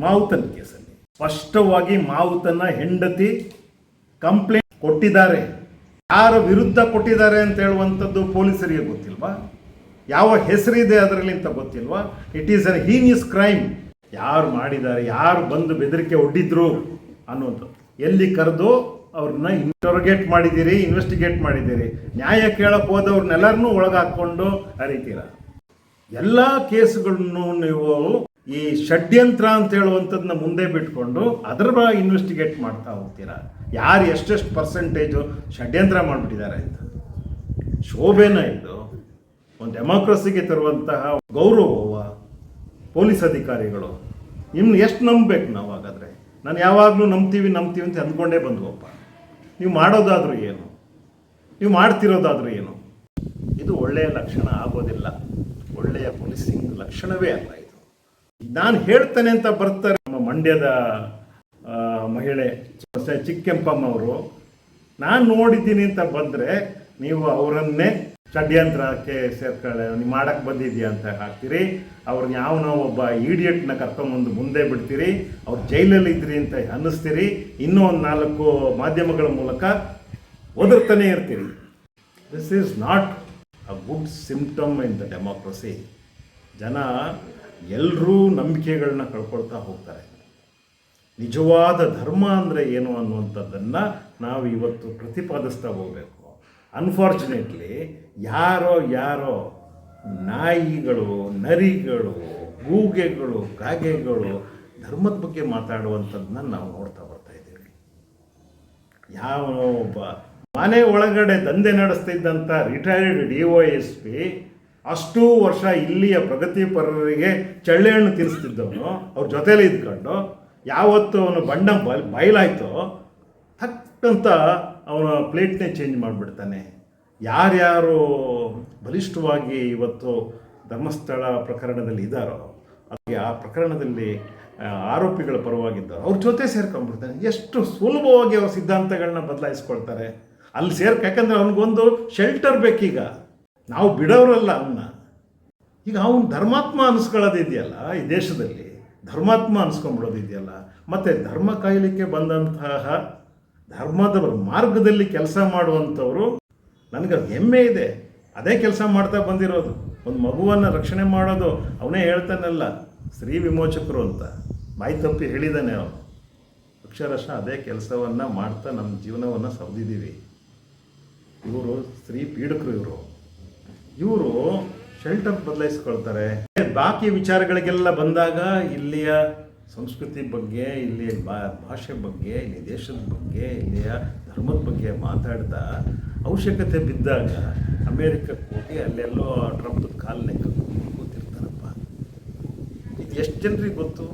ಮಾವುತನ ಕೇಸಲ್ಲಿ ಸ್ಪಷ್ಟವಾಗಿ ಮಾವುತನ ಹೆಂಡತಿ ಕಂಪ್ಲೇಂಟ್ ಕೊಟ್ಟಿದ್ದಾರೆ. ಯಾರ ವಿರುದ್ಧ ಕೊಟ್ಟಿದ್ದಾರೆ ಅಂತ ಹೇಳುವಂಥದ್ದು ಪೊಲೀಸರಿಗೆ ಗೊತ್ತಿಲ್ವಾ? ಯಾವ ಹೆಸರಿದೆ ಅದರಲ್ಲಿ ಅಂತ ಗೊತ್ತಿಲ್ವಾ? It is an heinous crime. ಯಾರು ಮಾಡಿದ್ದಾರೆ, ಯಾರು ಬಂದು ಬೆದರಿಕೆ ಒಡ್ಡಿದ್ರು ಅನ್ನುವಂಥದ್ದು. ಎಲ್ಲಿ ಕರೆದು ಅವ್ರನ್ನ ಇಂಟರೋಗೇಟ್ ಮಾಡಿದ್ದೀರಿ, ಇನ್ವೆಸ್ಟಿಗೇಟ್ ಮಾಡಿದ್ದೀರಿ. ನ್ಯಾಯ ಕೇಳಕ್ಕೆ ಹೋದವ್ರನ್ನೆಲ್ಲರನ್ನೂ ಒಳಗಾಕೊಂಡು ಹರಿತೀರ. ಎಲ್ಲ ಕೇಸುಗಳನ್ನು ನೀವು ಈ ಷಡ್ಯಂತ್ರ ಅಂತ ಹೇಳುವಂಥದ್ದನ್ನ ಮುಂದೆ ಬಿಟ್ಕೊಂಡು ಅದರ ಇನ್ವೆಸ್ಟಿಗೇಟ್ ಮಾಡ್ತಾ ಹೋಗ್ತೀರಾ. ಯಾರು ಎಷ್ಟೆಷ್ಟು ಪರ್ಸೆಂಟೇಜು ಷಡ್ಯಂತ್ರ ಮಾಡಿಬಿಟ್ಟಿದ್ದಾರೆ ಅಂತ. ಶೋಭೆನ ಇದು ಒಂದು ಡೆಮಾಕ್ರಸಿಗೆ ತರುವಂತಹ ಗೌರವ. ಪೊಲೀಸ್ ಅಧಿಕಾರಿಗಳು ಇನ್ನು ಎಷ್ಟು ನಂಬಬೇಕು ನಾವು? ಹಾಗಾದರೆ ನಾನು ಯಾವಾಗಲೂ ನಂಬ್ತೀವಿ ಅಂತ ಅಂದ್ಕೊಂಡೇ ಬಂದ್ವಪ್ಪ. ನೀವು ಮಾಡೋದಾದರೂ ಏನು, ನೀವು ಮಾಡ್ತಿರೋದಾದರೂ ಏನು? ಇದು ಒಳ್ಳೆಯ ಲಕ್ಷಣ ಆಗೋದಿಲ್ಲ. ಒಳ್ಳೆಯ ಪೊಲೀಸಿಂಗ್ ಲಕ್ಷಣವೇ ಅಲ್ಲ ಇದು. ನಾನು ಹೇಳ್ತೇನೆ ಅಂತ ಬರ್ತಾರೆ ನಮ್ಮ ಮಂಡ್ಯದ ಮಹಿಳೆ ಚಿಕ್ಕೆಂಪಮ್ಮ ಅವರು. ನಾನು ನೋಡಿದ್ದೀನಿ ಅಂತ ಬಂದರೆ ನೀವು ಅವರನ್ನೇ ಷಡ್ಯಂತ್ರಕ್ಕೆ ನೀವು ಮಾಡಕ್ಕೆ ಬಂದಿದ್ದೀಯ ಅಂತ ಹಾಕ್ತೀರಿ. ಅವ್ರನ್ನ ಯಾವನೋ ಒಬ್ಬ ಈಡಿಯಟ್ನ ಕರ್ಕೊಂಬಂದು ಮುಂದೆ ಬಿಡ್ತೀರಿ. ಅವ್ರು ಜೈಲಲ್ಲಿ ಇದ್ರಿ ಅಂತ ಅನ್ನಿಸ್ತೀರಿ. ಇನ್ನೂ ಒಂದು 4 ಮಾಧ್ಯಮಗಳ ಮೂಲಕ ಒದರ್ತಾನೆ ಇರ್ತೀರಿ. This is not a good symptom in the democracy. ಜನ ಎಲ್ಲರೂ ನಂಬಿಕೆಗಳನ್ನ ಕಳ್ಕೊಳ್ತಾ ಹೋಗ್ತಾರೆ. ನಿಜವಾದ ಧರ್ಮ ಅಂದರೆ ಏನು ಅನ್ನುವಂಥದ್ದನ್ನು ನಾವು ಇವತ್ತು ಪ್ರತಿಪಾದಿಸ್ತಾ ಹೋಗಬೇಕು. ಅನ್ಫಾರ್ಚುನೇಟ್ಲಿ ಯಾರೋ ನಾಯಿಗಳು, ನರಿಗಳು, ಗೂಗೆಗಳು, ಕಾಗೆಗಳು ಧರ್ಮದ ಬಗ್ಗೆ ಮಾತಾಡುವಂಥದ್ದನ್ನ ನಾವು ನೋಡ್ತಾ ಬರ್ತಾ ಇದ್ದೀವಿ. ಯಾವ ಒಬ್ಬ ಮನೆ ಒಳಗಡೆ ದಂಧೆ ನಡೆಸ್ತಿದ್ದಂಥ ರಿಟೈರ್ಡ್ DOSP ಅಷ್ಟೂ ವರ್ಷ ಇಲ್ಲಿಯ ಪ್ರಗತಿಪರರಿಗೆ ಚಳ್ಳೆಹಣ್ಣು ತಿನ್ನಿಸ್ತಿದ್ದವನು ಅವ್ರ ಜೊತೆಲಿ ಇದ್ಕೊಂಡು ಯಾವತ್ತು ಅವನು ಬಣ್ಣ ಬಯಲಾಯ್ತೋ ಥಕ್ಕಂತ ಅವನ ಪ್ಲೇಟ್ನೇ ಚೇಂಜ್ ಮಾಡಿಬಿಡ್ತಾನೆ. ಯಾರ್ಯಾರು ಬಲಿಷ್ಠವಾಗಿ ಇವತ್ತು ಧರ್ಮಸ್ಥಳ ಪ್ರಕರಣದಲ್ಲಿ ಇದ್ದಾರೋ, ಅದಕ್ಕೆ ಆ ಪ್ರಕರಣದಲ್ಲಿ ಆರೋಪಿಗಳ ಪರವಾಗಿದ್ದಾರೋ ಅವ್ರ ಜೊತೆ ಸೇರ್ಕೊಂಡ್ಬಿಡ್ತಾನೆ. ಎಷ್ಟು ಸುಲಭವಾಗಿ ಅವ್ರ ಸಿದ್ಧಾಂತಗಳನ್ನ ಬದಲಾಯಿಸ್ಕೊಳ್ತಾರೆ. ಅಲ್ಲಿ ಯಾಕಂದರೆ ಅವನಿಗೊಂದು ಶೆಲ್ಟರ್ ಬೇಕೀಗ. ನಾವು ಬಿಡೋರಲ್ಲ ಅವನ್ನ. ಈಗ ಅವನು ಧರ್ಮಾತ್ಮ ಅನಿಸ್ಕೊಳ್ಳೋದಿದೆಯಲ್ಲ ಈ ದೇಶದಲ್ಲಿ, ಧರ್ಮಾತ್ಮ ಅನಿಸ್ಕೊಂಡ್ಬಿಡೋದಿದೆಯಲ್ಲ. ಮತ್ತು ಧರ್ಮ ಕಾಯಲಿಕ್ಕೆ ಬಂದಂತಹ ಧರ್ಮದ ಮಾರ್ಗದಲ್ಲಿ ಕೆಲಸ ಮಾಡುವಂಥವರು ನನಗೆ ಹೆಮ್ಮೆ ಇದೆ. ಅದೇ ಕೆಲಸ ಮಾಡ್ತಾ ಬಂದಿರೋದು. ಒಂದು ಮಗುವನ್ನು ರಕ್ಷಣೆ ಮಾಡೋದು ಅವನೇ ಹೇಳ್ತಾನಲ್ಲ, ಸ್ತ್ರೀ ವಿಮೋಚಕರು ಅಂತ ಬಾಯಿ ತಪ್ಪಿ ಹೇಳಿದ್ದಾನೆ ಅವನು. ಅಕ್ಷರಶಃ ಅದೇ ಕೆಲಸವನ್ನು ಮಾಡ್ತಾ ನಮ್ಮ ಜೀವನವನ್ನು ಸವದಿದ್ದೀವಿ. ಇವರು ಸ್ತ್ರೀ ಪೀಡಕರು. ಇವರು ಶೆಲ್ಟರ್ ಬದಲಾಯಿಸ್ಕೊಳ್ತಾರೆ. ಬಾಕಿ ವಿಚಾರಗಳಿಗೆಲ್ಲ ಬಂದಾಗ ಇಲ್ಲಿಯ ಸಂಸ್ಕೃತಿ ಬಗ್ಗೆ, ಇಲ್ಲಿಯ ಭಾಷೆ ಬಗ್ಗೆ, ಇಲ್ಲಿ ದೇಶದ ಬಗ್ಗೆ, ಇಲ್ಲಿಯ ಧರ್ಮದ ಬಗ್ಗೆ ಮಾತಾಡ್ತಾ ಅವಶ್ಯಕತೆ ಬಿದ್ದಾಗ ಅಮೇರಿಕಕ್ಕೆ ಹೋಗಿ ಅಲ್ಲೆಲ್ಲೋ ಟ್ರಂಪ್ದ ಕಾಲನ್ನೇ ಕೂತಿರ್ತಾರಪ್ಪ. ಇದು ಎಷ್ಟು ಜನರಿಗೆ ಗೊತ್ತು?